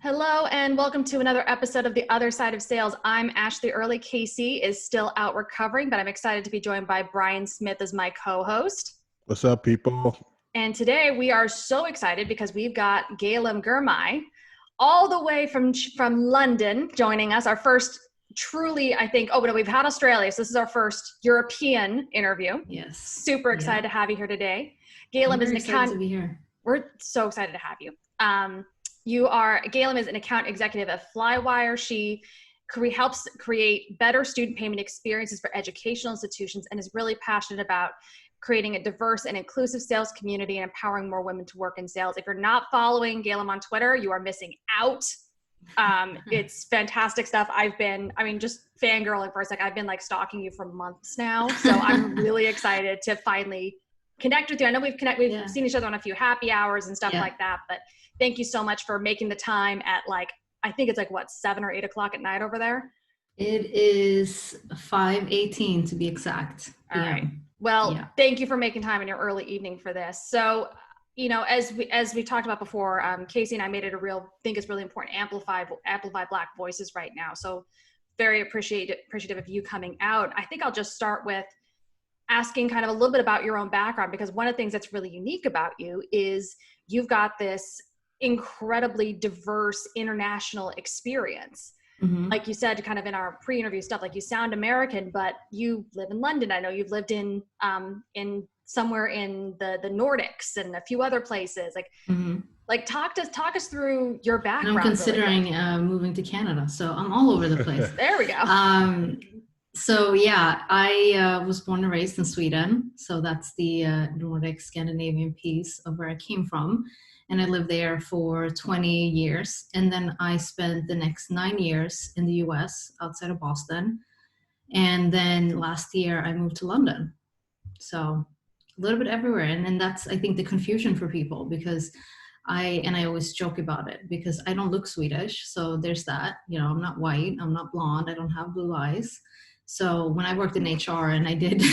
Hello and welcome to another episode of The Other Side of Sales. I'm Ashleigh. Casey is still out recovering, but I'm excited to be joined by Brian Smith as my co-host. What's up, people? And today we are so excited because we've got Galem Girmay all the way from London joining us. Our first truly, we've had Australia, so this is our first European interview. Yes. Super excited to have you here today. Galem is an accountant. To be here. We're so excited to have you. Galem is an account executive at Flywire. She helps create better student payment experiences for educational institutions and is really passionate about creating a diverse and inclusive sales community and empowering more women to work in sales. If you're not following Galem on Twitter, you are missing out. It's fantastic stuff. Just fangirling for a sec. I've been stalking you for months now. So I'm really excited to finally connect with you. I know we've seen each other on a few happy hours and stuff like that, but thank you so much for making the time at I think it's 7 or 8 o'clock at night over there. It is 5:18 to be exact. All right. Well, Thank you for making time in your early evening for this. So, as we talked about before, Casey and I made it it's really important, amplify Black voices right now. So very appreciative of you coming out. I think I'll just start with asking kind of a little bit about your own background, because one of the things that's really unique about you is you've got this incredibly diverse international experience. Mm-hmm. Like you said, kind of in our pre-interview stuff, you sound American, but you live in London. I know you've lived in somewhere in the Nordics and a few other places. Talk us through your background. And I'm considering moving to Canada, so I'm all over the place. There we go. I was born and raised in Sweden. So that's the Nordic Scandinavian piece of where I came from. And I lived there for 20 years. And then I spent the next 9 years in the US outside of Boston. And then last year I moved to London. So a little bit everywhere. And then that's, I think, the confusion for people, because I always joke about it because I don't look Swedish. So there's that, I'm not white, I'm not blonde, I don't have blue eyes. So when I worked in HR, and I did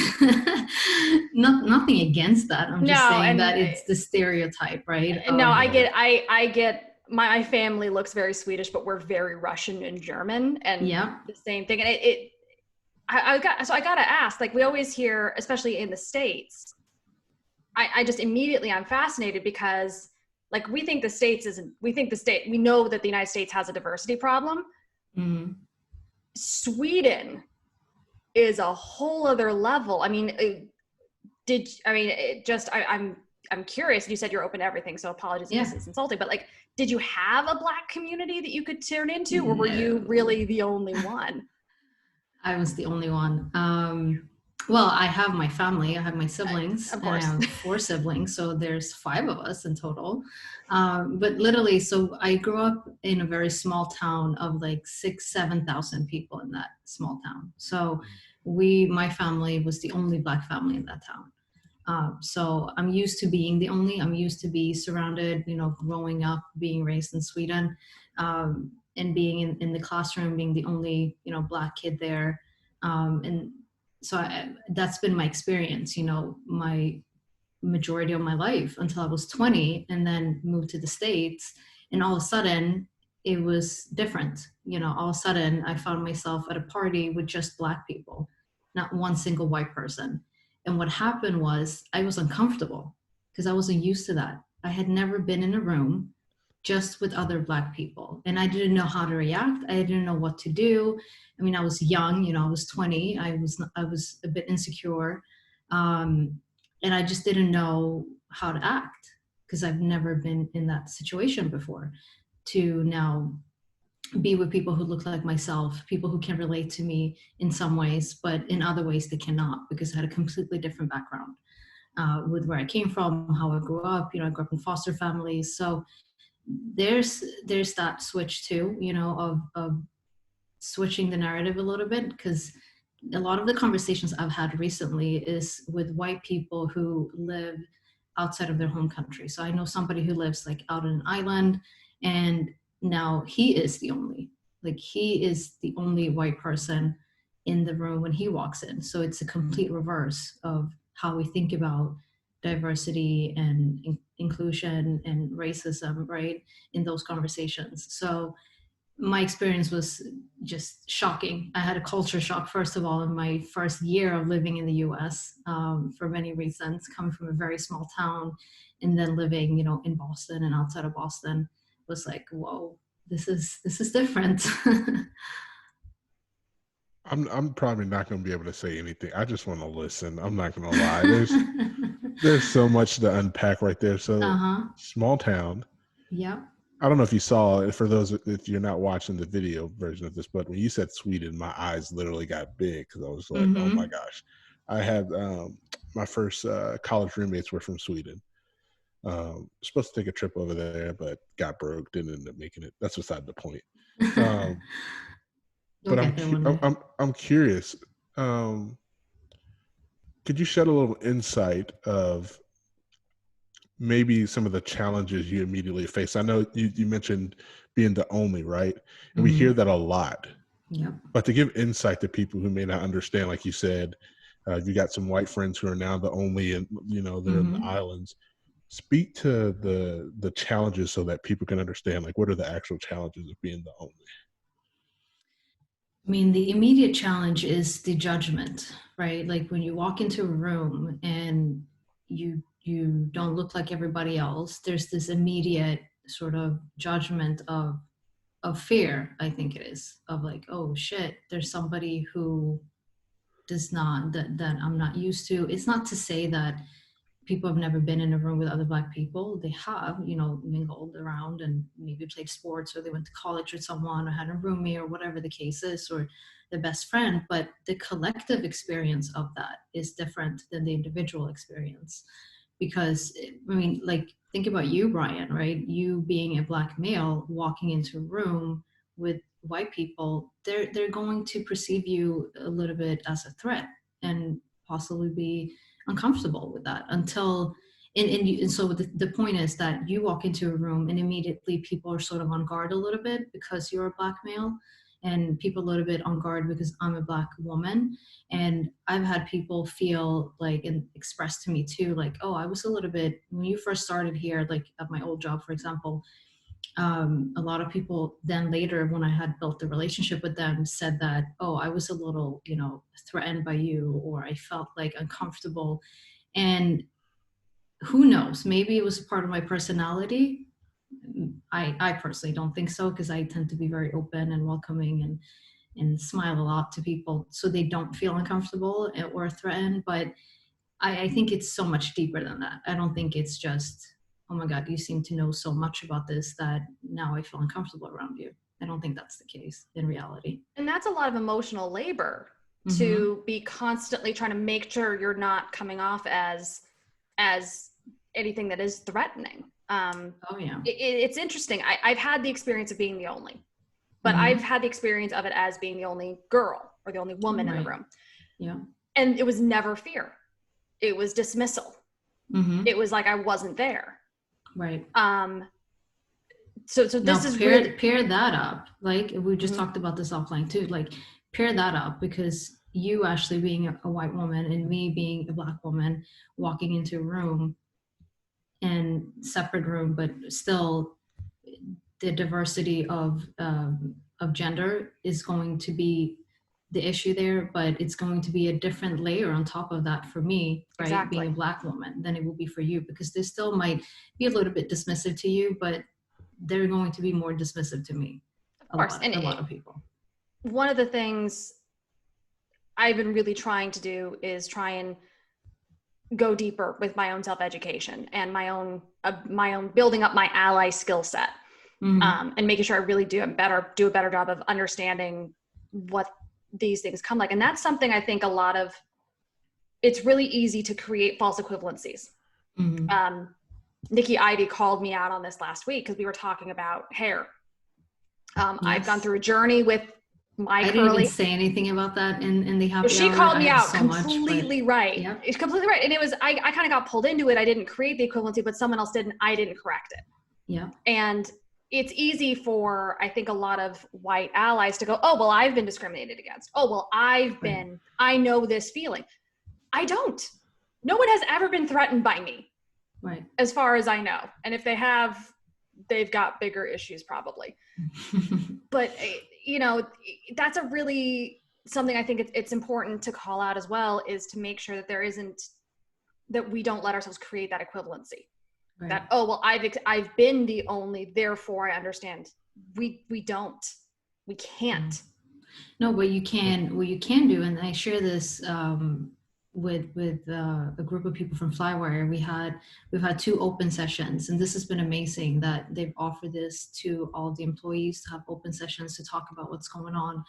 nothing against that. I'm just saying that it's the stereotype, right? I get my family looks very Swedish, but we're very Russian and German, and the same thing. And I got to ask, we always hear, especially in the States, I just immediately, I'm fascinated because we know that the United States has a diversity problem. Mm. Sweden is a whole other level. I'm curious. You said you're open to everything, so apologies if this is insulting, but did you have a Black community that you could turn into, or were you really the only one? I was the only one. Well, I have my family, I have my siblings. Of course. I have 4 siblings, so there's 5 of us in total. But literally, so I grew up in a very small town of 7,000 people in that small town. So my family was the only Black family in that town. So I'm used to being the only, I'm used to be surrounded, growing up, being raised in Sweden, and being in the classroom, being the only, Black kid there. And so that's been my experience, my majority of my life until I was 20, and then moved to the States. And all of a sudden it was different. All of a sudden I found myself at a party with just Black people, not one single white person. And what happened was I was uncomfortable because I wasn't used to that. I had never been in a room just with other Black people. And I didn't know how to react. I didn't know what to do. I was young, I was 20. I was a bit insecure. And I just didn't know how to act because I've never been in that situation before, to now be with people who look like myself, people who can relate to me in some ways, but in other ways they cannot, because I had a completely different background with where I came from, how I grew up. I grew up in foster families. So there's that switch too, of switching the narrative a little bit, because a lot of the conversations I've had recently is with white people who live outside of their home country. So I know somebody who lives out on an island, and now he is the only white person in the room when he walks in. So it's a complete reverse of how we think about diversity and inclusion and racism, right, in those conversations. So my experience was just shocking. I had a culture shock, first of all, in my first year of living in the US, for many reasons, coming from a very small town and then living, you know, in Boston and outside of Boston was like, whoa, this is different. I'm probably not going to be able to say anything. I just want to listen. I'm not going to lie. There's so much to unpack right there. So small town. Yeah. I don't know if you saw, for those, if you're not watching the video version of this, but when you said Sweden, my eyes literally got big because I was like, oh my gosh. I had my first college roommates were from Sweden. Supposed to take a trip over there, but got broke, didn't end up making it. That's beside the point. But I'm curious. Could you shed a little insight of maybe some of the challenges you immediately face? I know you mentioned being the only, right? And we hear that a lot. Yeah. But to give insight to people who may not understand, like you said, you got some white friends who are now the only, and you know they're in the islands. Speak to the challenges so that people can understand, like, what are the actual challenges of being the only? I mean, the immediate challenge is the judgment, right? Like when you walk into a room and you don't look like everybody else, there's this immediate sort of judgment of fear, I think it is, of like, oh shit, there's somebody who does not, that I'm not used to. It's not to say that people have never been in a room with other Black people. They have, you know, mingled around and maybe played sports, or they went to college with someone, or had a roomie, or whatever the case is, or their best friend. But the collective experience of that is different than the individual experience. Because, I mean, like, think about you, Brian, right? You being a Black male walking into a room with white people, they're going to perceive you a little bit as a threat and possibly be uncomfortable with that until, and so the point is that you walk into a room and immediately people are sort of on guard a little bit because you're a Black male, and people a little bit on guard because I'm a Black woman. And I've had people feel like, and express to me too, like, oh, I was a little bit, when you first started here, like at my old job, for example, a lot of people then later, when I had built the relationship with them, said that, oh, I was a little, you know, threatened by you, or I felt like uncomfortable. And who knows, maybe it was part of my personality. I personally don't think so, because I tend to be very open and welcoming and smile a lot to people so they don't feel uncomfortable or threatened. But I think it's so much deeper than that. I don't think it's just, oh my God, you seem to know so much about this that now I feel uncomfortable around you. I don't think that's the case in reality. And that's a lot of emotional labor to be constantly trying to make sure you're not coming off as anything that is threatening. Oh yeah. It's interesting. I've had the experience of being the only, but I've had the experience of it as being the only girl or the only woman in the room. Yeah. And it was never fear. It was dismissal. It was like I wasn't there. Right. So this now, is pair that up. Like we just talked about this offline too. Like pair that up, because you actually being a white woman and me being a Black woman walking into a room, and separate room, but still the diversity of gender is going to be the issue there, but it's going to be a different layer on top of that for me, right? Exactly. Being a Black woman, than it will be for you, because they still might be a little bit dismissive to you, but they're going to be more dismissive to me. Of course. A lot of people. One of the things I've been really trying to do is try and go deeper with my own self-education and my own building up my ally skill set, and making sure I really do a better job of understanding what these things come like. And that's something I think it's really easy to create false equivalencies. Nikki Ivy called me out on this last week because we were talking about hair. Yes. I've gone through a journey with my curly. I didn't even say anything about that in the happy hour. She called me out completely right. Yep. It's completely right. And it was, I kind of got pulled into it. I didn't create the equivalency, but someone else did, and I didn't correct it. Yeah. And it's easy for, I think, a lot of white allies to go, oh, well, I've been discriminated against. Oh, well, I know this feeling. I don't. No one has ever been threatened by me. Right. As far as I know. And if they have, they've got bigger issues probably. But, you know, that's a really something I think it's important to call out as well, is to make sure that that we don't let ourselves create that equivalency. Right. That, oh, well, I've been the only, therefore I understand. We can't. No, what you can do, and I share this with a group of people from Flywire. We've had 2 open sessions, and this has been amazing that they've offered this to all the employees to have open sessions to talk about what's going on,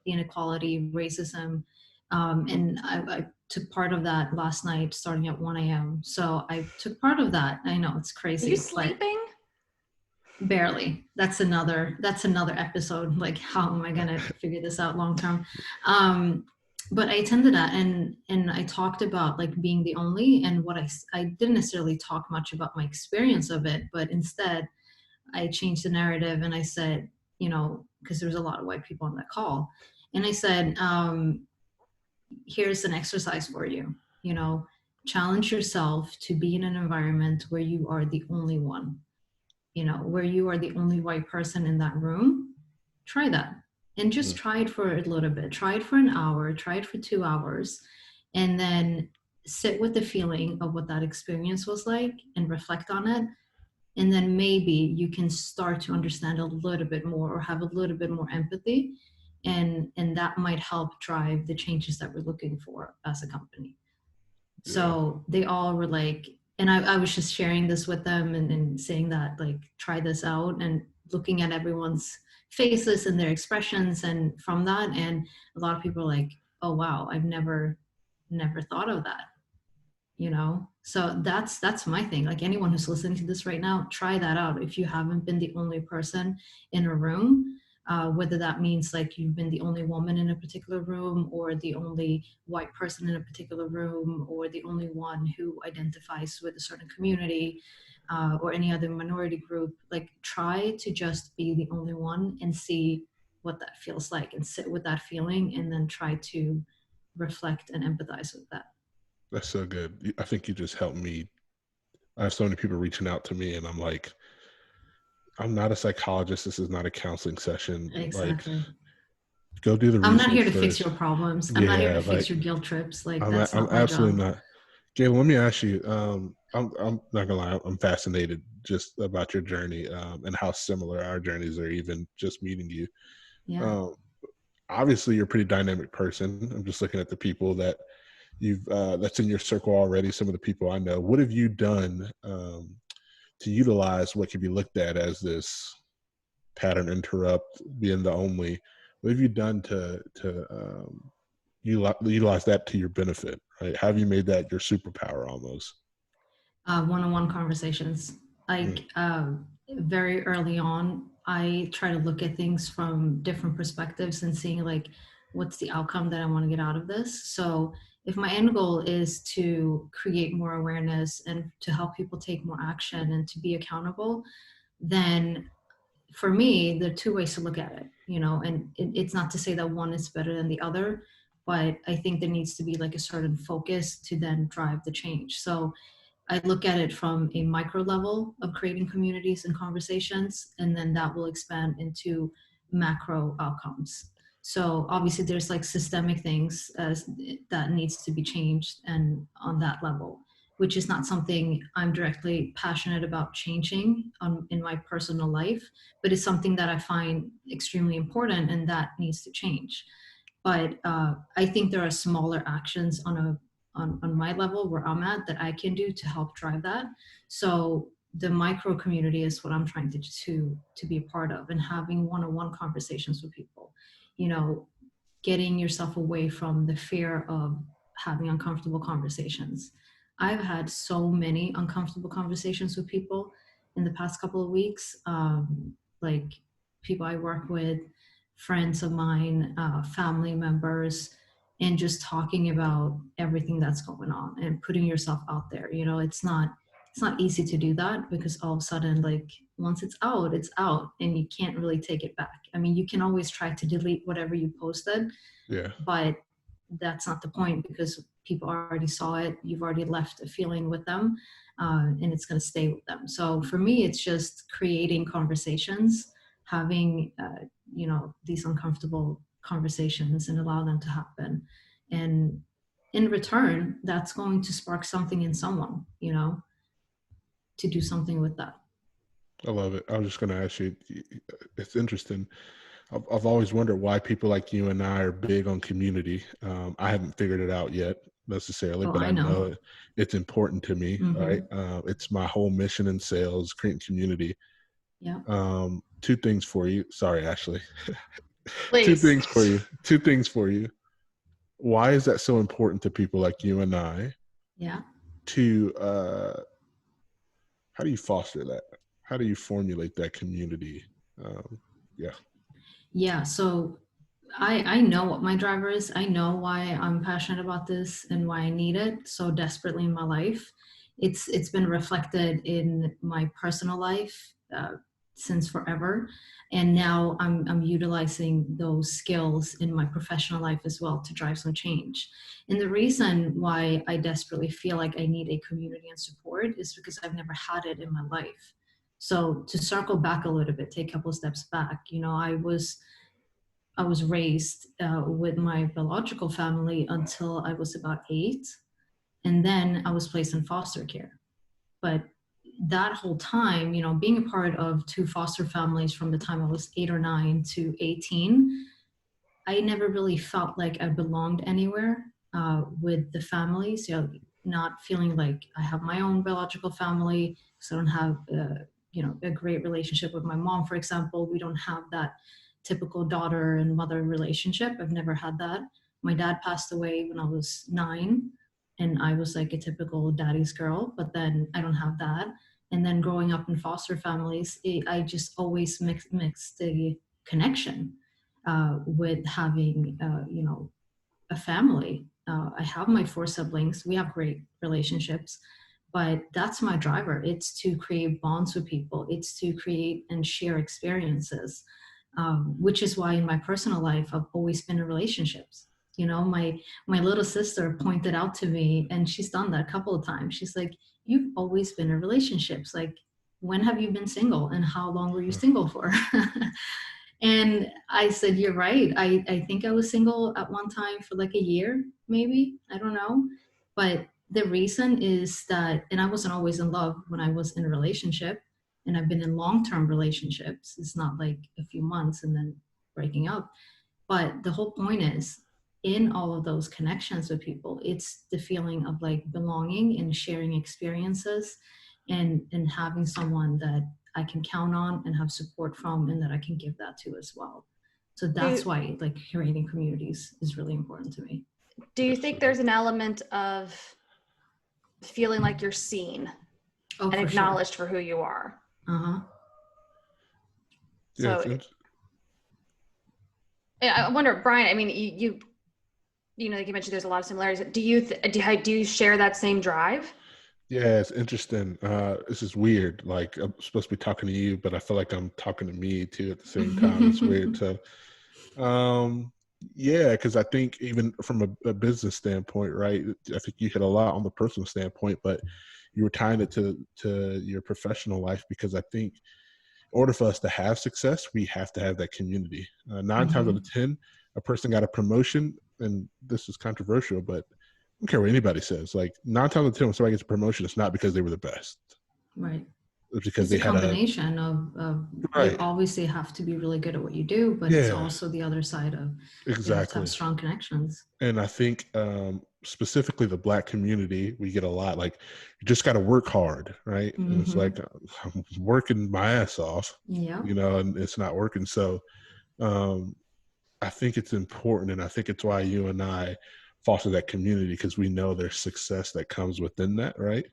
the inequality, racism. And I took part of that last night starting at 1 a.m. So I took part of that. I know it's crazy. Are you sleeping? Barely. That's another episode. Like, how am I gonna figure this out long term? But I attended that, and I talked about like being the only, and what I didn't necessarily talk much about my experience of it, but instead I changed the narrative, and I said, you know, because there was a lot of white people on that call, and I said, here's an exercise for you, you know, challenge yourself to be in an environment where you are the only one, you know, where you are the only white person in that room. Try that, and just try it for a little bit. Try it for an hour, try it for 2 hours, and then sit with the feeling of what that experience was like and reflect on it. And then maybe you can start to understand a little bit more, or have a little bit more empathy. And that might help drive the changes that we're looking for as a company. Yeah. So they all were like, and I was just sharing this with them and saying that, like, try this out, and looking at everyone's faces and their expressions, and from that, and a lot of people are like, oh wow, I've never thought of that, you know. So that's my thing. Like, anyone who's listening to this right now, try that out if you haven't been the only person in a room. Whether that means like you've been the only woman in a particular room, or the only white person in a particular room, or the only one who identifies with a certain community, or any other minority group. Like, try to just be the only one and see what that feels like, and sit with that feeling, and then try to reflect and empathize with that. That's so good. I think you just helped me. I have so many people reaching out to me, and I'm like, I'm not a psychologist. This is not a counseling session. Exactly. Like, go do the research. I'm not here to first. Fix your problems. I'm not here to fix your guilt trips. Like, that's not my absolutely job. not. Galen, let me ask you. I'm not gonna lie. I'm fascinated just about your journey, and how similar our journeys are. Even just meeting you. Yeah. Obviously, you're a pretty dynamic person. I'm just looking at the people that you've that's in your circle already. Some of the people I know. What have you done to utilize what can be looked at as this pattern interrupt, being the only? What have you done to utilize that to your benefit? Right? How have you made that your superpower almost? One-on-one conversations. Like, very early on, I try to look at things from different perspectives and seeing like, what's the outcome that I want to get out of this. So if my end goal is to create more awareness and to help people take more action and to be accountable, then for me, there are 2 ways to look at it, you know, and it's not to say that one is better than the other, but I think there needs to be like a certain focus to then drive the change. So I look at it from a micro level of creating communities and conversations, and then that will expand into macro outcomes. So obviously there's like systemic things that needs to be changed, and on that level, which is not something I'm directly passionate about changing in my personal life, but it's something that I find extremely important and that needs to change. But I think there are smaller actions on my level where I'm at that I can do to help drive that. So the micro community is what I'm trying to be a part of, and having one-on-one conversations with people, you know, getting yourself away from the fear of having uncomfortable conversations. I've had so many uncomfortable conversations with people in the past couple of weeks, like people I work with, friends of mine, family members, and just talking about everything that's going on and putting yourself out there. You know, it's not easy to do that, because all of a sudden, like, once it's out and you can't really take it back. I mean, you can always try to delete whatever you posted, yeah, but that's not the point, because people already saw it. You've already left a feeling with them, and it's going to stay with them. So for me, it's just creating conversations, having, these uncomfortable conversations and allow them to happen. And in return, that's going to spark something in someone, to do something with that. I love it. I was just going to ask you, it's interesting. I've always wondered why people like you and I are big on community. I haven't figured it out yet necessarily, but I know it's important to me, right? It's my whole mission in sales, creating community. Yeah. Two things for you. Sorry, Ashleigh. Please. Two things for you. Why is that so important to people like you and I? Yeah. How do you foster that? How do you formulate that community? Yeah. So I know what my driver is. I know why I'm passionate about this and why I need it so desperately in my life. It's been reflected in my personal life since forever, and now I'm utilizing those skills in my professional life as well to drive some change. And the reason why I desperately feel like I need a community and support is because I've never had it in my life. So to circle back a little bit, take a couple steps back, I was raised with my biological family until I was about 8. And then I was placed in foster care. But that whole time, being a part of 2 foster families from the time I was 8 or 9 to 18, I never really felt like I belonged anywhere with the families, not feeling like I have my own biological family. So I don't have, a great relationship with my mom, for example. We don't have that typical daughter and mother relationship. I've never had that. My dad passed away when I was 9, and I was like a typical daddy's girl, but then I don't have that. And then growing up in foster families, I just always mixed the connection with having, a family. I have my 4 siblings. We have great relationships, but that's my driver. It's to create bonds with people. It's to create and share experiences. Which is why in my personal life, I've always been in relationships. My little sister pointed out to me, and she's done that a couple of times. She's like, you've always been in relationships. Like, when have you been single and how long were you single for? And I said, you're right. I think I was single at one time for like a year, maybe. I don't know. But the reason is that, and I wasn't always in love when I was in a relationship. And I've been in long-term relationships. It's not like a few months and then breaking up. But the whole point is, in all of those connections with people, it's the feeling of like belonging and sharing experiences and having someone that I can count on and have support from and that I can give that to as well. So that's why like creating communities is really important to me. Do you think there's an element of feeling like you're seen and acknowledged for who you are? So I wonder, Brian, I mean, you like you mentioned, there's a lot of similarities. Do you share that same drive? Yeah, it's interesting. This is weird. Like, I'm supposed to be talking to you, but I feel like I'm talking to me too at the same time. It's weird. So, yeah, because I think even from a business standpoint, right? I think you hit a lot on the personal standpoint, but you were tying it to your professional life, because I think in order for us to have success, we have to have that community. 9 times out of 10, a person got a promotion, and this is controversial, but I don't care what anybody says. Like 9 times out of 10, when somebody gets a promotion, it's not because they were the best. Right. It's because it's a combination of right. You obviously have to be really good at what you do, but it's also the other side of exactly. You have to have strong connections. And I think specifically the Black community, we get a lot like, you just got to work hard, right? And it's like, I'm working my ass off, and it's not working. So I think it's important, and I think it's why you and I foster that community, because we know there's success that comes within that, right?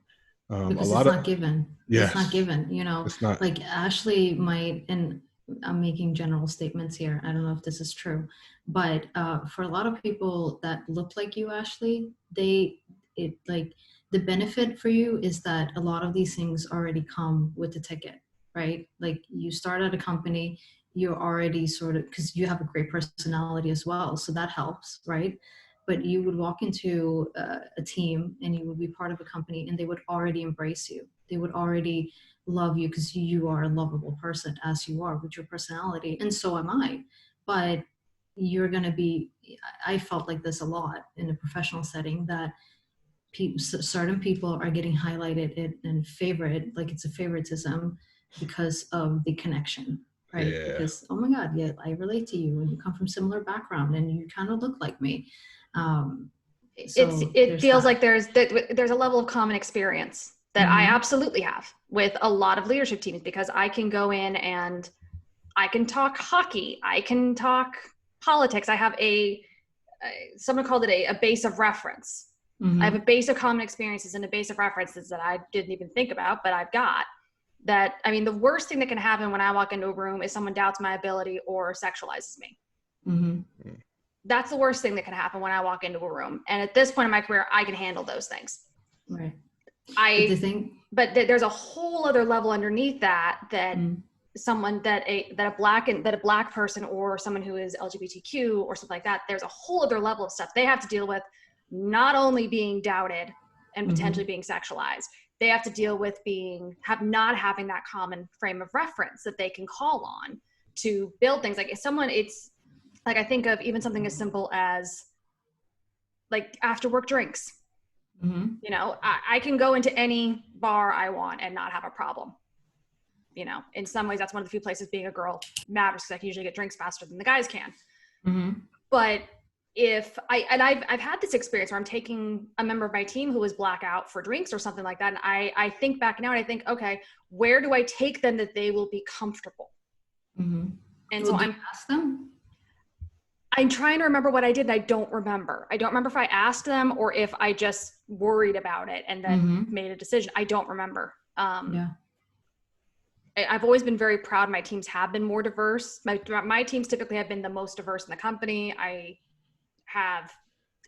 Because it's not given. Yes. It's not given, It's not. Like Ashleigh might, and I'm making general statements here, I don't know if this is true, but for a lot of people that look like you, Ashleigh, the benefit for you is that a lot of these things already come with the ticket, right? Like, you start at a company, you're already sort of, because you have a great personality as well, so that helps, right? but you would walk into a team and you would be part of a company and they would already embrace you. They would already love you because you are a lovable person as you are with your personality. And so am I. But you're going to be, I felt like this a lot in a professional setting, that certain people are getting highlighted and favored, like it's a favoritism because of the connection, right? Yeah. Because, oh my God, yeah, I relate to you and you come from similar background and you kind of look like me. It feels like there's a level of common experience that I absolutely have with a lot of leadership teams, because I can go in and I can talk hockey, I can talk politics. I have someone called it a base of reference. I have a base of common experiences and a base of references that I didn't even think about, but I've got that. I mean, the worst thing that can happen when I walk into a room is someone doubts my ability or sexualizes me. That's the worst thing that can happen when I walk into a room. And at this point in my career, I can handle those things. Right. But there's a whole other level underneath that someone that a black person or someone who is LGBTQ or something like that, there's a whole other level of stuff they have to deal with, not only being doubted and potentially being sexualized. They have to deal with not having that common frame of reference that they can call on to build things. Like it's like, I think of even something as simple as like after work drinks. You know, I can go into any bar I want and not have a problem. You know, in some ways, that's one of the few places being a girl matters, because I can usually get drinks faster than the guys can. But I've had this experience where I'm taking a member of my team who was black out for drinks or something like that. And I think back now and I think, okay, where do I take them that they will be comfortable? And so ask them? I'm trying to remember what I did. And I don't remember. I don't remember if I asked them or if I just worried about it and then made a decision. I don't remember. I've always been very proud. My teams have been more diverse. My teams typically have been the most diverse in the company. I have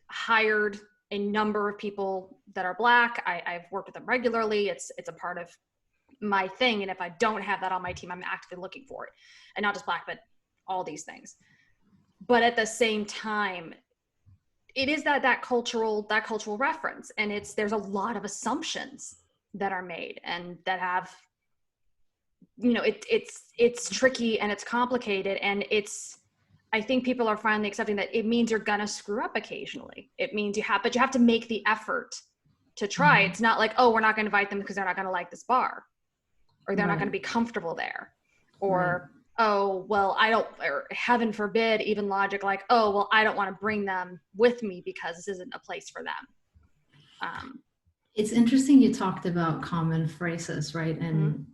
hired a number of people that are black. I've worked with them regularly. It's a part of my thing. And if I don't have that on my team, I'm actively looking for it. And not just black, but all these things. But at the same time, it is that cultural reference. And there's a lot of assumptions that are made and that have, you know, it's tricky and it's complicated, and I think people are finally accepting that it means you're gonna screw up occasionally. It means but you have to make the effort to try. It's not like, oh, we're not gonna invite them because they're not gonna like this bar, or they're not gonna be comfortable there, or oh, well, or heaven forbid, even logic like, oh, well, I don't want to bring them with me because this isn't a place for them. It's interesting you talked about common phrases, right? And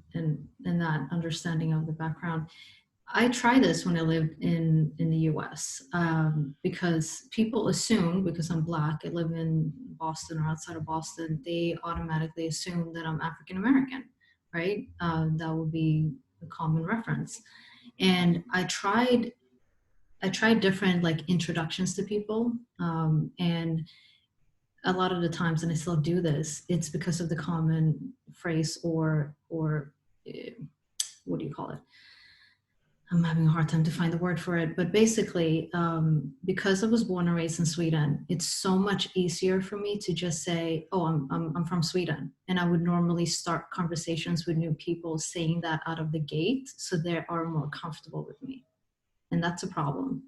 that understanding of the background. I tried this when I lived in the US, because people assume, because I'm black, I live in Boston or outside of Boston, they automatically assume that I'm African American, right? That would be a common reference. And I tried different like introductions to people, and a lot of the times, and I still do this, it's because of the common phrase or what do you call it? I'm having a hard time to find the word for it, but basically, because I was born and raised in Sweden, it's so much easier for me to just say, oh, I'm from Sweden. And I would normally start conversations with new people saying that out of the gate, so they are more comfortable with me. And that's a problem.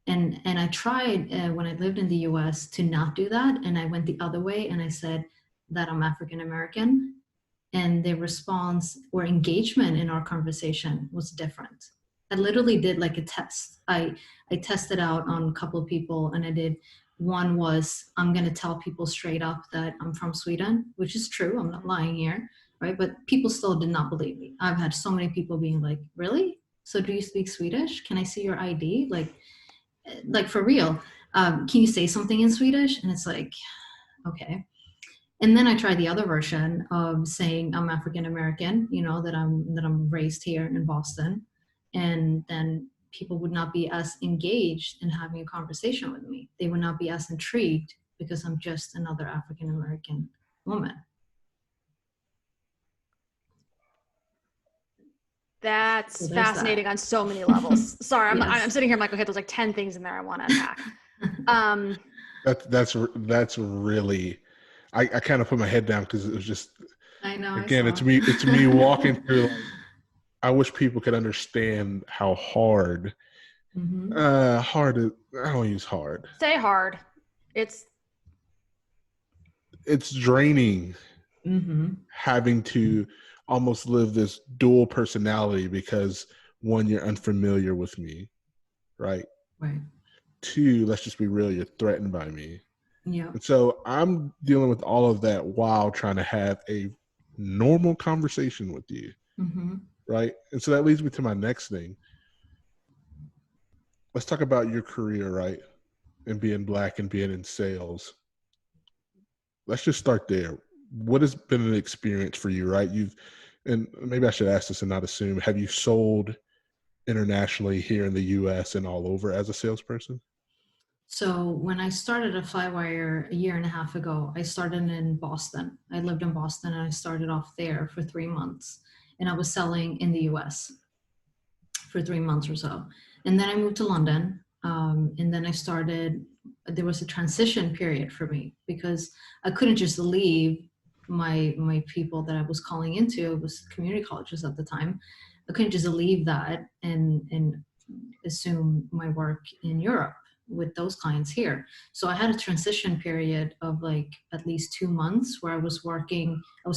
And I tried when I lived in the US to not do that. And I went the other way and I said that I'm African American. And the response or engagement in our conversation was different. I literally did like a test. I tested out on a couple of people, and one was, I'm going to tell people straight up that I'm from Sweden, which is true. I'm not lying here, right? But people still did not believe me. I've had so many people being like, really? So do you speak Swedish? Can I see your ID? Like for real, can you say something in Swedish? And it's like, okay. And then I tried the other version of saying I'm African American, you know, that I'm raised here in Boston. And then people would not be as engaged in having a conversation with me. They would not be as intrigued because I'm just another African American woman. That's fascinating on so many levels. Sorry, I'm sitting here, I'm like, okay, there's like 10 things in there I want to unpack. That's really, I kind of put my head down because it was just, I know. again, it's me walking through, like, I wish people could understand how hard, hard is, I don't use hard. Say hard. It's draining having to almost live this dual personality because, one, you're unfamiliar with me, right? Right. Two, let's just be real, you're threatened by me. Yeah. And so I'm dealing with all of that while trying to have a normal conversation with you, right? And so that leads me to my next thing. Let's talk about your career, right? And being Black and being in sales. Let's just start there. What has been an experience for you, right? And maybe I should ask this and not assume, have you sold internationally here in the US and all over as a salesperson? So when I started at Flywire a year and a half ago, I started in Boston. I lived in Boston and I started off there for 3 months. And I was selling in the US for 3 months or so. And then I moved to London. And then there was a transition period for me because I couldn't just leave my people that I was calling into. It was community colleges at the time. I couldn't just leave that and assume my work in Europe with those clients here. So I had a transition period of like at least 2 months where I was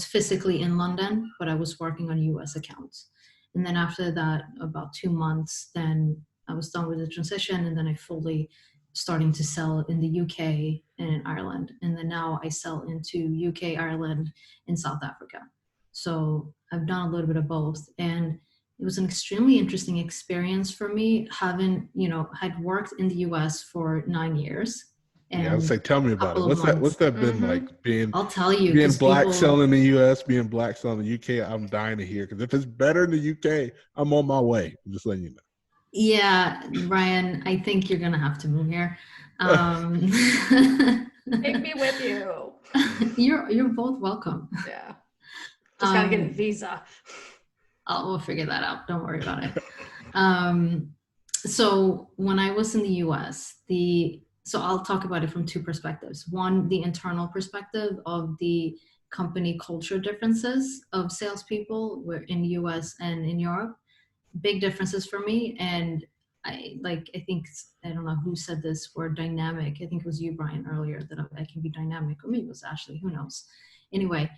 physically in London, but I was working on US accounts. And then after that, about 2 months, then I was done with the transition, and then I fully starting to sell in the UK and in Ireland. And then now I sell into UK, Ireland, and South Africa. So I've done a little bit of both. And it was an extremely interesting experience for me, having, had worked in the US for 9 years. And I would say, tell me about it. What's that been like, I'll tell you, being Black selling in the US, being Black selling in the UK? I'm dying to hear, because if it's better in the UK, I'm on my way. I'm just letting you know. Yeah, Ryan, I think you're gonna have to move here. Take me with you. You're both welcome. Yeah, just gotta get a visa. We'll figure that out. Don't worry about it. So when I was in the US, so I'll talk about it from two perspectives. One, the internal perspective of the company culture differences of salespeople in the US and in Europe. Big differences for me. And I think, I don't know who said this word dynamic. I think it was you, Brian, earlier, that I can be dynamic, or maybe it was Ashleigh, who knows. Anyway,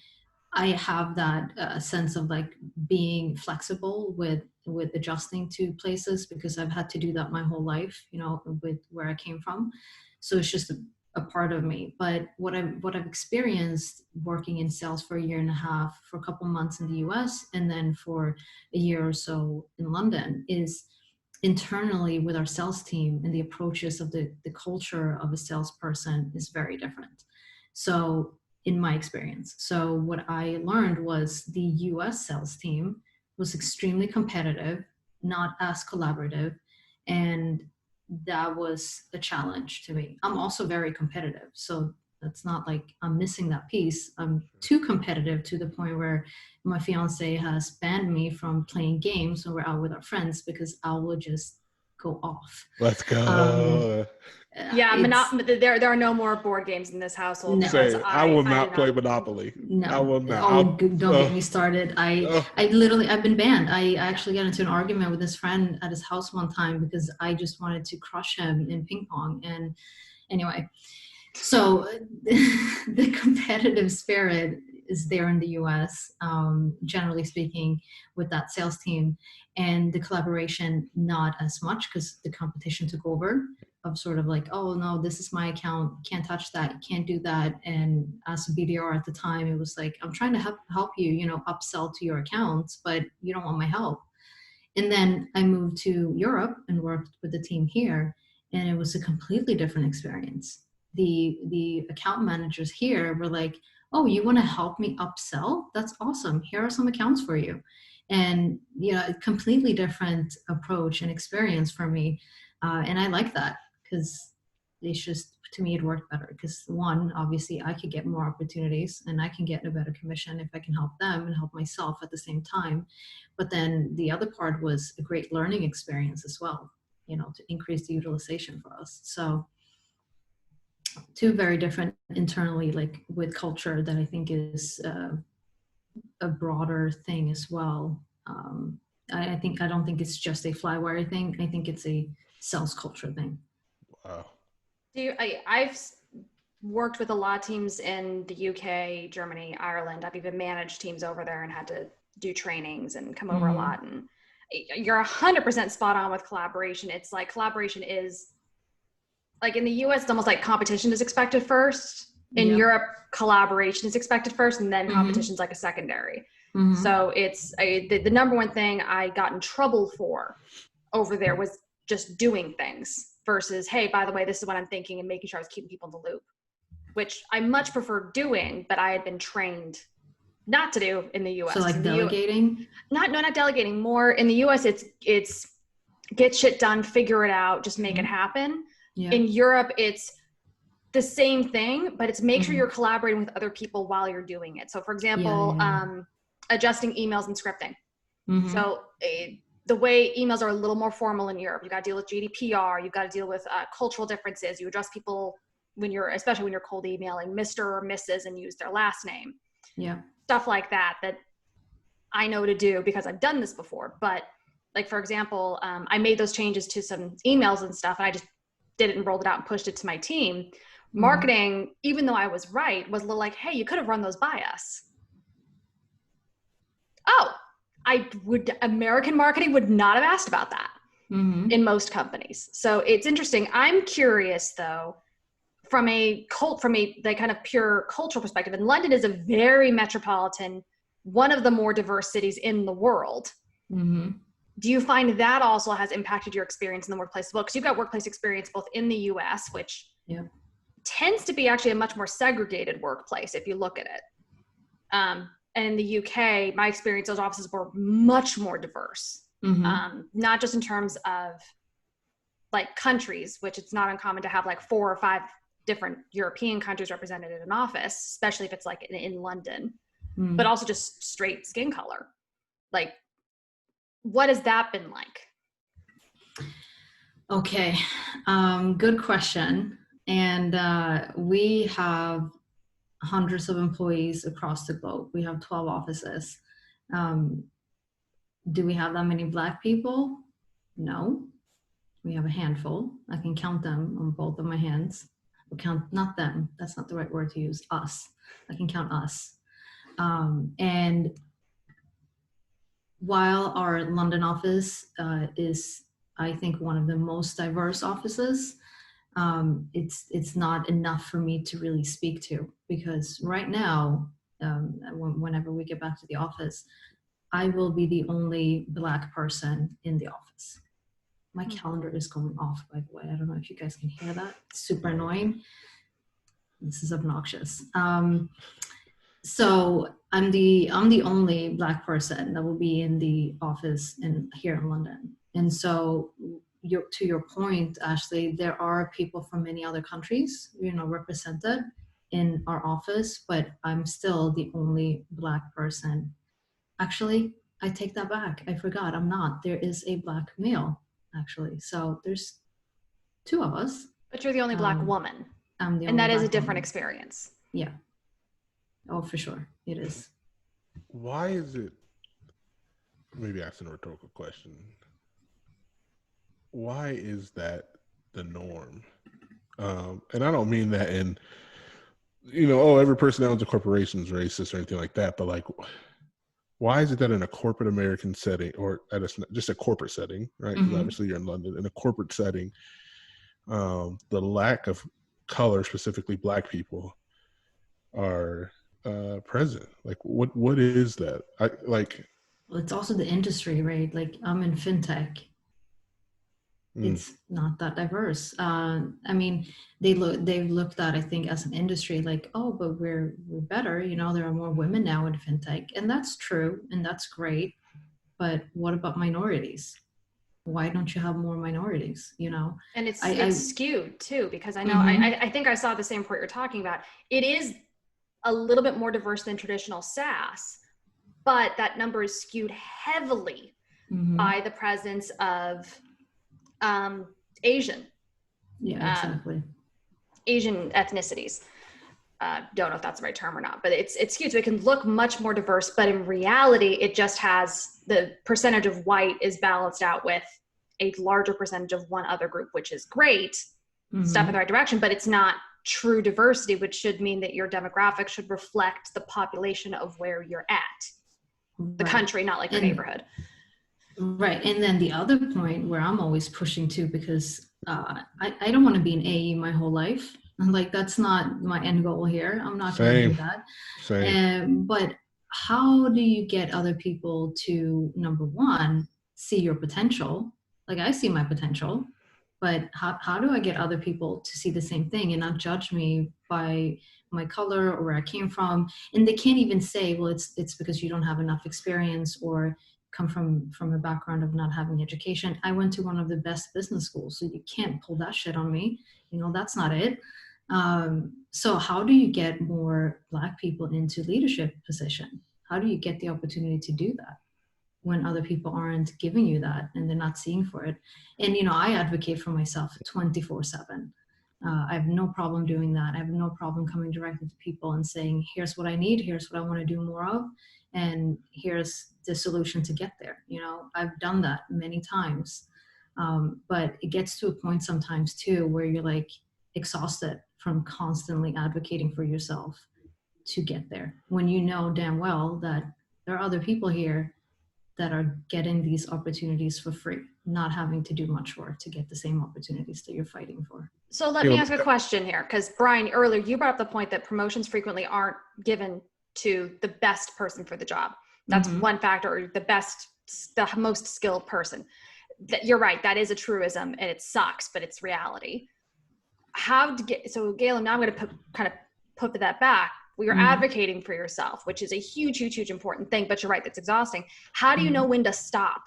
I have that sense of like being flexible with adjusting to places, because I've had to do that my whole life, with where I came from. So it's just a part of me. But what I've experienced working in sales for a year and a half, for a couple months in the US, and then for a year or so in London, is internally with our sales team and the approaches of the culture of a salesperson is very different. So in my experience. So what I learned was the US sales team was extremely competitive, not as collaborative, and that was a challenge to me. I'm also very competitive, so that's not like I'm missing that piece. I'm too competitive to the point where my fiance has banned me from playing games when we're out with our friends, because I will just go off. Let's go. There are no more board games in this household. No. I will not play Monopoly. No, I will not. Don't get me started. I've been banned. I actually got into an argument with this friend at his house one time because I just wanted to crush him in ping pong. And anyway, so the competitive spirit is there in the US, generally speaking, with that sales team, and the collaboration not as much, because the competition took over, of sort of like, oh no, this is my account, can't touch that, can't do that. And as a BDR at the time, it was like, I'm trying to help you, upsell to your accounts, but you don't want my help. And then I moved to Europe and worked with the team here, and it was a completely different experience. The account managers here were like, oh, you want to help me upsell? That's awesome. Here are some accounts for you. And a completely different approach and experience for me. And I like that, because it's just, to me, it worked better. Because one, obviously I could get more opportunities and I can get a better commission if I can help them and help myself at the same time. But then the other part was a great learning experience as well, to increase the utilization for us. So two very different internally, like with culture, that I think is a broader thing as well. I don't think it's just a Flywire thing. I think it's a sales culture thing. Wow. I've worked with a lot of teams in the UK, Germany, Ireland. I've even managed teams over there and had to do trainings and come over a lot. And you're 100% spot on with collaboration. It's like collaboration is like in the US, it's almost like competition is expected first. In Europe, collaboration is expected first, and then competition is like a secondary. So it's the number one thing I got in trouble for over there was just doing things versus, hey, by the way, this is what I'm thinking, and making sure I was keeping people in the loop, which I much prefer doing, but I had been trained not to do in the US. So like delegating? Not delegating. More in the US, it's get shit done, figure it out, just make it happen. Yeah. In Europe, it's the same thing, but it's make sure you're collaborating with other people while you're doing it. So for example, adjusting emails and scripting. So the way emails are a little more formal in Europe, you got to deal with GDPR, you've got to deal with cultural differences. You address people especially when you're cold emailing Mr. or Mrs. and use their last name. Yeah. Stuff like that I know to do because I've done this before. But like, for example, I made those changes to some emails and stuff, and I just did it and rolled it out and pushed it to my team. Marketing, even though I was right, was a little like, hey, you could have run those by us. Oh, American marketing would not have asked about that in most companies. So it's interesting. I'm curious though, from a kind of pure cultural perspective, and London is a very metropolitan, one of the more diverse cities in the world. Do you find that also has impacted your experience in the workplace as well? Because you've got workplace experience both in the US, which tends to be actually a much more segregated workplace if you look at it. And in the UK, my experience, those offices were much more diverse. Not just in terms of like countries, which it's not uncommon to have like 4 or 5 different European countries represented in an office, especially if it's like in London, but also just straight skin color. Like, what has that been like? Okay. Good question. And we have hundreds of employees across the globe. We have 12 offices. Do we have that many Black people? No. We have a handful. I can count them on both of my hands. Count, not them. That's not the right word to use. Us. I can count us. And while our London office is, I think, one of the most diverse offices, it's not enough for me to really speak to, because right now, whenever we get back to the office, I will be the only Black person in the office. My calendar is going off, by the way. I don't know if you guys can hear that. It's super annoying. This is obnoxious. So I'm the only Black person that will be in the office here in London. And so to your point, Ashleigh, there are people from many other countries, represented in our office, but I'm still the only Black person. Actually, I take that back. I forgot. I'm not. There is a Black male, actually. So there's 2 of us. But you're the only Black woman. And that is a different experience. Yeah. Oh, for sure. It is. Why is it, maybe asking a rhetorical question, why is that the norm? And I don't mean that in, every person that owns a corporation is racist or anything like that, but like, why is it that in a corporate American setting, or just a corporate setting, right? Because obviously you're in London, in a corporate setting, the lack of color, specifically Black people, are present? Like, what is that? Well, it's also the industry, right? Like, I'm in fintech. It's not that diverse. I mean, they've looked at, I think, as an industry, like, oh, but we're better. There are more women now in fintech, and that's true, and that's great. But what about minorities? Why don't you have more minorities? And it's skewed too, because I know I think I saw the same point you're talking about. It is a little bit more diverse than traditional SaaS, but that number is skewed heavily by the presence of Asian. Yeah, exactly. Asian ethnicities. Don't know if that's the right term or not, but it's skewed. So it can look much more diverse, but in reality, it just has the percentage of white is balanced out with a larger percentage of one other group, which is great, step in the right direction, but it's not true diversity, which should mean that your demographic should reflect the population of where you're at, the country, not like your neighborhood. Right. And then the other point where I'm always pushing to, because I don't want to be an AE my whole life. Like, that's not my end goal here. I'm not going to do that. Same. But how do you get other people to, number one, see your potential? Like, I see my potential, but how do I get other people to see the same thing and not judge me by my color or where I came from? And they can't even say, well, it's because you don't have enough experience or come from a background of not having education. I went to one of the best business schools, so you can't pull that shit on me. That's not it. So how do you get more Black people into leadership position? How do you get the opportunity to do that when other people aren't giving you that and they're not seeing for it? And, I advocate for myself 24/7. I have no problem doing that. I have no problem coming directly to people and saying, here's what I need, here's what I want to do more of, and here's the solution to get there. I've done that many times. But it gets to a point sometimes too, where you're like exhausted from constantly advocating for yourself to get there, when you know damn well that there are other people here that are getting these opportunities for free, not having to do much work to get the same opportunities that you're fighting for. So let me ask a question here, because Brian, earlier you brought up the point that promotions frequently aren't given to the best person for the job. That's one factor, or the most skilled person. You're right, that is a truism, and it sucks, but it's reality. So Galem, now I'm going to put that back. You're advocating for yourself, which is a huge, huge, huge important thing, but you're right, that's exhausting. How do you know when to stop,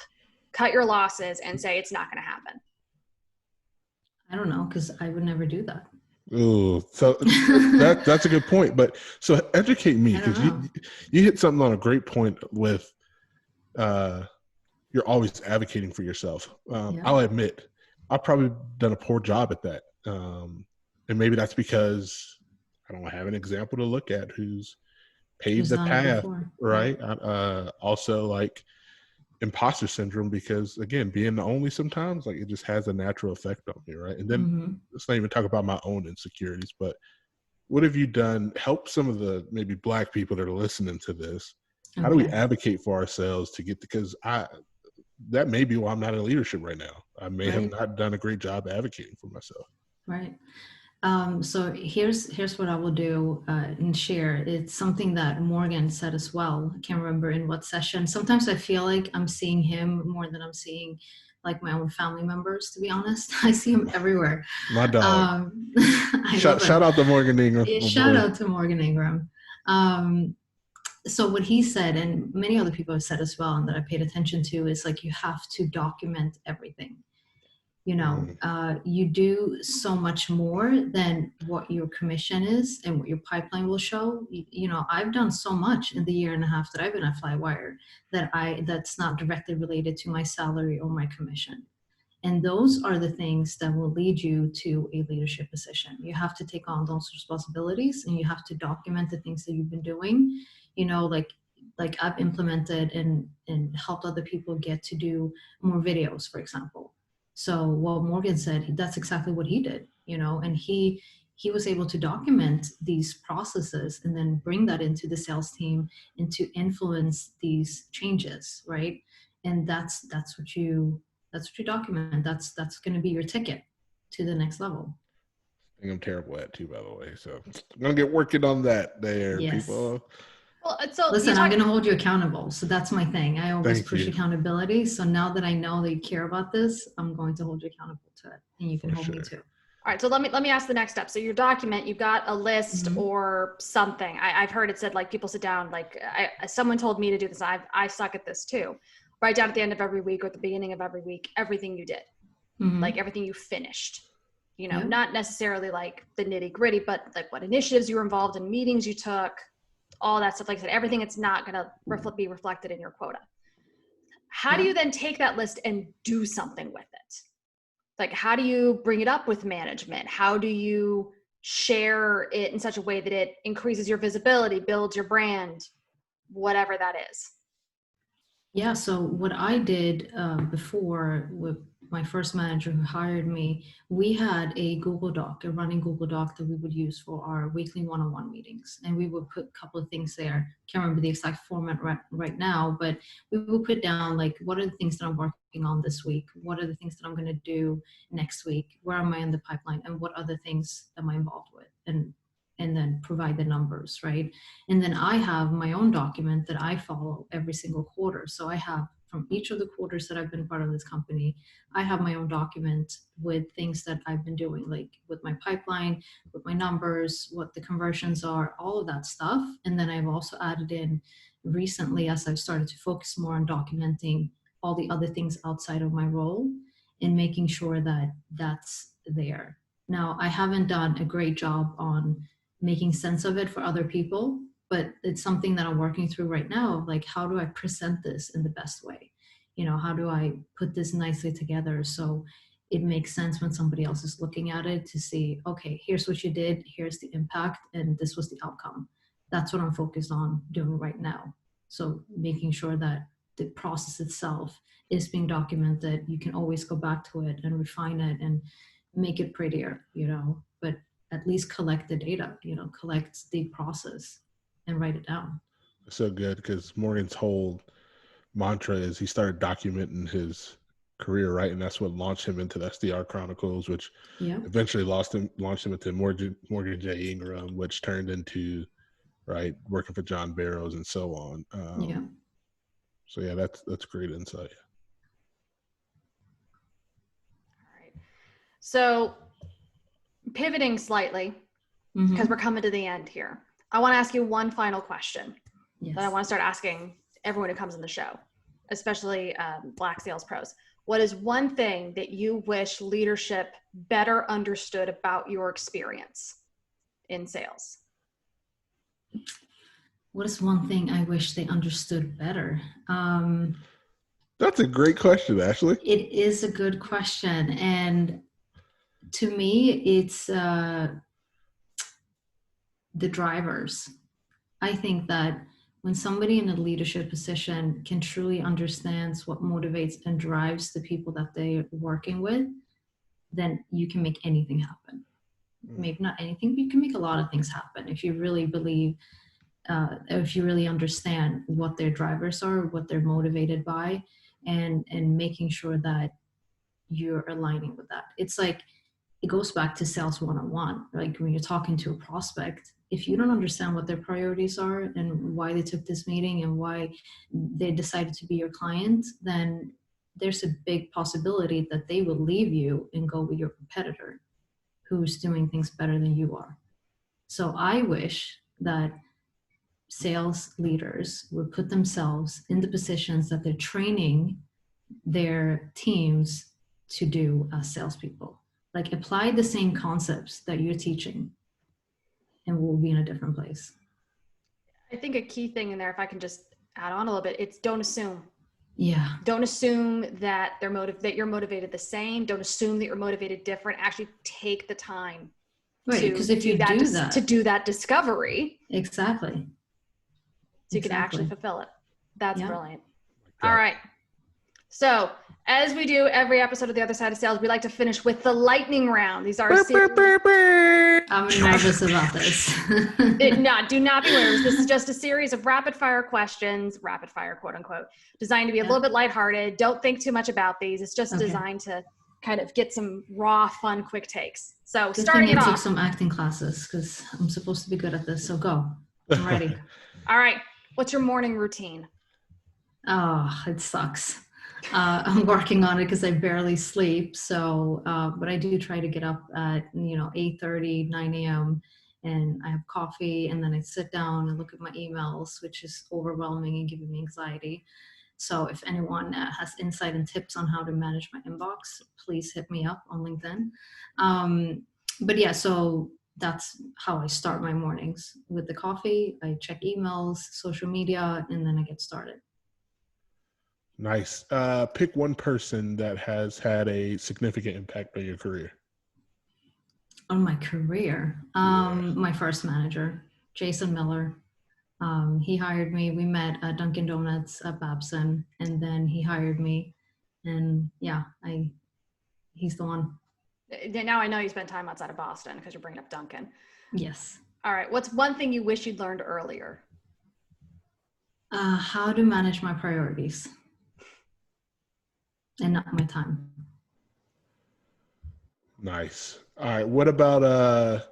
cut your losses, and say it's not going to happen? I don't know, because I would never do that. Oh, so that's a good point. But so educate me, because you hit something on a great point with you're always advocating for yourself. I'll admit, I've probably done a poor job at that. And maybe that's because I don't have an example to look at who's paved the path, right? Also, like imposter syndrome, because again, being the only sometimes, like, it just has a natural effect on me, right? And then let's not even talk about my own insecurities, but what have you done help some of the maybe Black people that are listening to this? How do we advocate for ourselves to get, because that may be why I'm not in leadership right now. I may have not done a great job advocating for myself. Right. So here's what I will do and share. It's something that Morgan said as well. I can't remember in what session. Sometimes I feel like I'm seeing him more than I'm seeing like my own family members, to be honest. I see him everywhere. My dog. Shout out to Morgan Ingram. Yeah, shout out to Morgan Ingram. So what he said, and many other people have said as well, and that I paid attention to, is like, you have to document everything. You do so much more than what your commission is and what your pipeline will show. I've done so much in the year and a half that I've been at Flywire that's not directly related to my salary or my commission. And those are the things that will lead you to a leadership position. You have to take on those responsibilities, and you have to document the things that you've been doing. Like I've implemented and helped other people get to do more videos, for example. So what Morgan said, that's exactly what he did, and he was able to document these processes and then bring that into the sales team and to influence these changes, right? And that's what you document. That's going to be your ticket to the next level. I think I'm terrible at too, by the way. So I'm going to get working on that there, people. Well, so listen, I'm going to hold you accountable. So that's my thing. I always push accountability. So now that I know that you care about this, I'm going to hold you accountable to it, and you can hold me too. All right. So let me ask the next step. So your document, you've got a list or something. I've heard it said, like, people sit down, like someone told me to do this. I suck at this too. Write down at the end of every week or at the beginning of every week, everything you did, like everything you finished, not necessarily like the nitty gritty, but like what initiatives you were involved in, meetings you took, all that stuff. Like I said, everything that's not going to be reflected in your quota. How do you then take that list and do something with it? Like, how do you bring it up with management? How do you share it in such a way that it increases your visibility, builds your brand, whatever that is? Yeah, so what I did before with my first manager who hired me, we had a Google Doc, a running Google Doc that we would use for our weekly one-on-one meetings. And we would put a couple of things there. Can't remember the exact format right now, but we will put down like, what are the things that I'm working on this week? What are the things that I'm going to do next week? Where am I in the pipeline? And what other things am I involved with? And then provide the numbers, right? And then I have my own document that I follow every single quarter. So I have from each of the quarters that I've been part of this company, I have my own document with things that I've been doing, like with my pipeline, with my numbers, what the conversions are, all of that stuff. And then I've also added in recently, as I've started to focus more on documenting all the other things outside of my role and making sure that that's there. Now, I haven't done a great job on making sense of it for other people, but it's something that I'm working through right now. Like, how do I present this in the best way? You know, how do I put this nicely together so it makes sense when somebody else is looking at it to see, okay, here's what you did, here's the impact, and this was the outcome. That's what I'm focused on doing right now. So making sure that the process itself is being documented. You can always go back to it and refine it and make it prettier, you know, but at least collect the data, you know, collect the process and write it down. So good, because Morgan's whole mantra is he started documenting his career, right? And that's what launched him into the SDR Chronicles, which eventually launched him into Morgan J. Ingram, which turned into, right, working for John Barrows and so on. So yeah, that's great insight. All right. So pivoting slightly, because we're coming to the end here, I want to ask you one final question that I want to start asking everyone who comes on the show, especially Black sales pros. What is one thing that you wish leadership better understood about your experience in sales? What is one thing I wish they understood better? That's a great question, Ashleigh. It is a good question. And to me, it's the drivers. I think that when somebody in a leadership position can truly understand what motivates and drives the people that they're working with, then you can make anything happen. Maybe not anything, but you can make a lot of things happen if you really believe, if you really understand what their drivers are, what they're motivated by, and making sure that you're aligning with that. It's like, it goes back to sales 101. Like when you're talking to a prospect, if you don't understand what their priorities are and why they took this meeting and why they decided to be your client, then there's a big possibility that they will leave you and go with your competitor who's doing things better than you are. So I wish that sales leaders would put themselves in the positions that they're training their teams to do as salespeople. Like, apply the same concepts that you're teaching and we'll be in a different place. I think a key thing in there, if I can just add on a little bit, it's don't assume. Yeah. Don't assume that that you're motivated the same. Don't assume that you're motivated different. Actually take the time. Right, because if you do that, to do that discovery. Exactly. So you can actually fulfill it. That's brilliant. All right. So as we do every episode of The Other Side of Sales, we like to finish with the lightning round. These are I'm nervous about this. Do not be nervous. This is just a series of rapid fire questions, rapid fire, quote unquote, designed to be a little bit lighthearted. Don't think too much about these. It's just designed to kind of get some raw, fun, quick takes. So starting it off. I took some acting classes because I'm supposed to be good at this. So go. I'm ready. All right. What's your morning routine? Oh, it sucks. I'm working on it because I barely sleep. So, but I do try to get up at, 8:30, 9 a.m. and I have coffee and then I sit down and look at my emails, which is overwhelming and giving me anxiety. So if anyone has insight and tips on how to manage my inbox, please hit me up on LinkedIn. But yeah, so that's how I start my mornings, with the coffee. I check emails, social media, and then I get started. Nice. Pick one person that has had a significant impact on your career. On my career, my first manager, Jason Miller. He hired me. We met at Dunkin' Donuts at Babson, and then he hired me. And yeah, he's the one. Now I know you spent time outside of Boston because you're bringing up Dunkin'. Yes. All right. What's one thing you wish you'd learned earlier? How to manage my priorities and not my time. Nice. All right. What about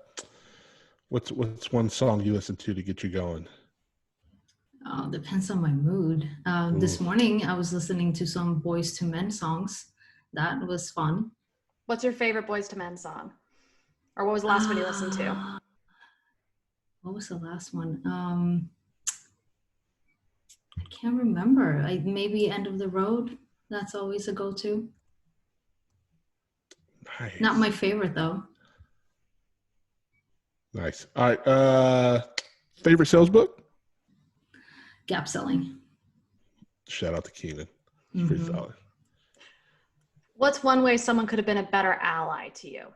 what's one song you listen to get you going? Depends on my mood. This morning I was listening to some Boyz II Men songs. That was fun. What's your favorite Boyz II Men song? Or what was the last one you listened to? What was the last one? I can't remember. Maybe End of the Road. That's always a go-to. Nice. Not my favorite though. Nice. All right. Favorite sales book? Gap Selling. Shout out to Keenan. It's pretty solid. What's one way someone could have been a better ally to you?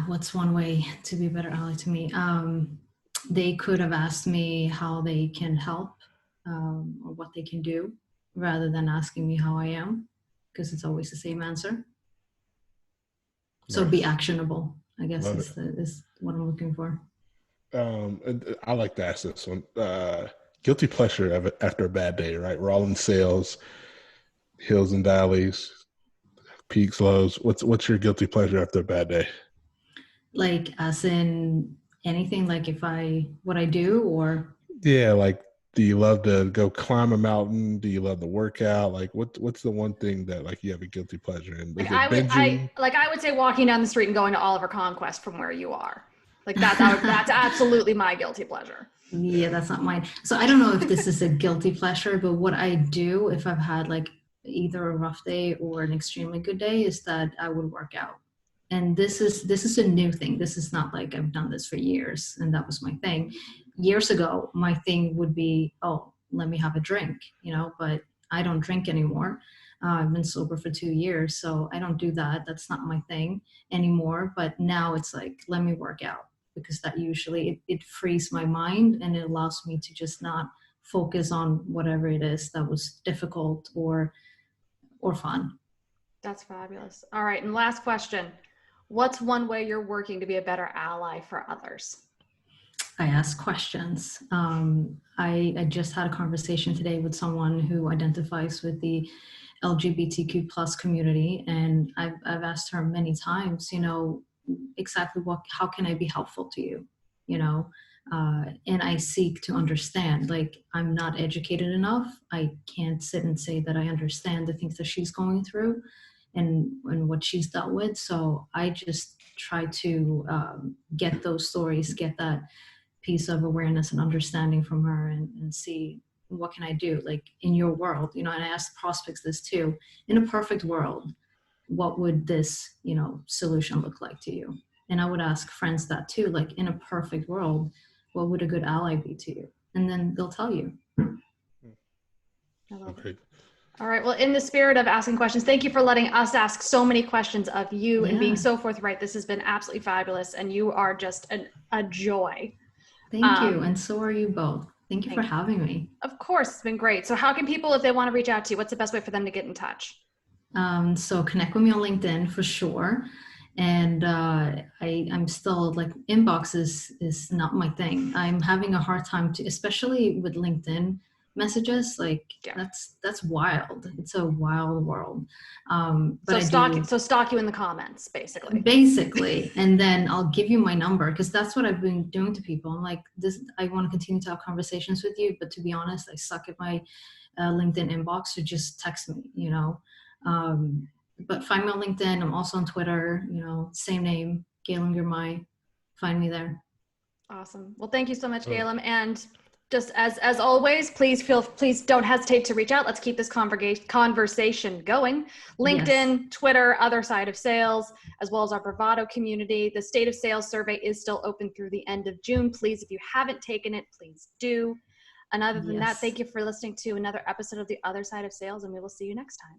What's one way to be a better ally to me? They could have asked me how they can help or what they can do rather than asking me how I am, because it's always the same answer. So be actionable, I guess is what I'm looking for. I like to ask this one. Guilty pleasure after a bad day, right? We're all in sales, hills and valleys, peaks, lows. What's your guilty pleasure after a bad day? Like as in anything, like what I do, or? Yeah, like do you love to go climb a mountain? Do you love to work out? Like what's the one thing that like you have a guilty pleasure in? I would say walking down the street and going to Oliver Conquest from where you are. Like that's absolutely my guilty pleasure. Yeah, that's not mine. So I don't know if this is a guilty pleasure, but what I do if I've had like either a rough day or an extremely good day is that I would work out. And this is a new thing. This is not like I've done this for years and that was my thing. Years ago, my thing would be, oh, let me have a drink, but I don't drink anymore. I've been sober for 2 years, so I don't do that. That's not my thing anymore. But now it's like, let me work out, because that usually it frees my mind and it allows me to just not focus on whatever it is that was difficult or fun. That's fabulous. All right. And last question. What's one way you're working to be a better ally for others? I ask questions. I just had a conversation today with someone who identifies with the LGBTQ plus community. And I've asked her many times, exactly how can I be helpful to you? And I seek to understand, like, I'm not educated enough. I can't sit and say that I understand the things that she's going through and what she's dealt with. So I just try to get those stories, get that piece of awareness and understanding from her and see what can I do, like in your world, and I ask prospects this too, in a perfect world, what would this, solution look like to you? And I would ask friends that too, like in a perfect world, what would a good ally be to you? And then they'll tell you. I love it. All right. Well, in the spirit of asking questions, thank you for letting us ask so many questions of you and being so forthright. This has been absolutely fabulous. And you are just a joy. Thank you. And so are you both. Thank you for having me. Of course. It's been great. So how can people, if they want to reach out to you, what's the best way for them to get in touch? So connect with me on LinkedIn for sure. And I'm still like, inbox is not my thing. I'm having a hard time especially with LinkedIn messages, like that's wild. It's a wild world. But so stalk you in the comments, basically. And then I'll give you my number, because that's what I've been doing to people. I'm like, I want to continue to have conversations with you, but to be honest, I suck at my LinkedIn inbox, so just text me, but find me on LinkedIn. I'm also on Twitter, same name, Galem Girmay. Find me there. Awesome. Well, thank you so much, Galem. And just as always, please don't hesitate to reach out. Let's keep this conversation going. LinkedIn, Twitter, Other Side of Sales, as well as our Bravado community. The State of Sales survey is still open through the end of June. Please, if you haven't taken it, please do. And other than that, thank you for listening to another episode of The Other Side of Sales, and we will see you next time.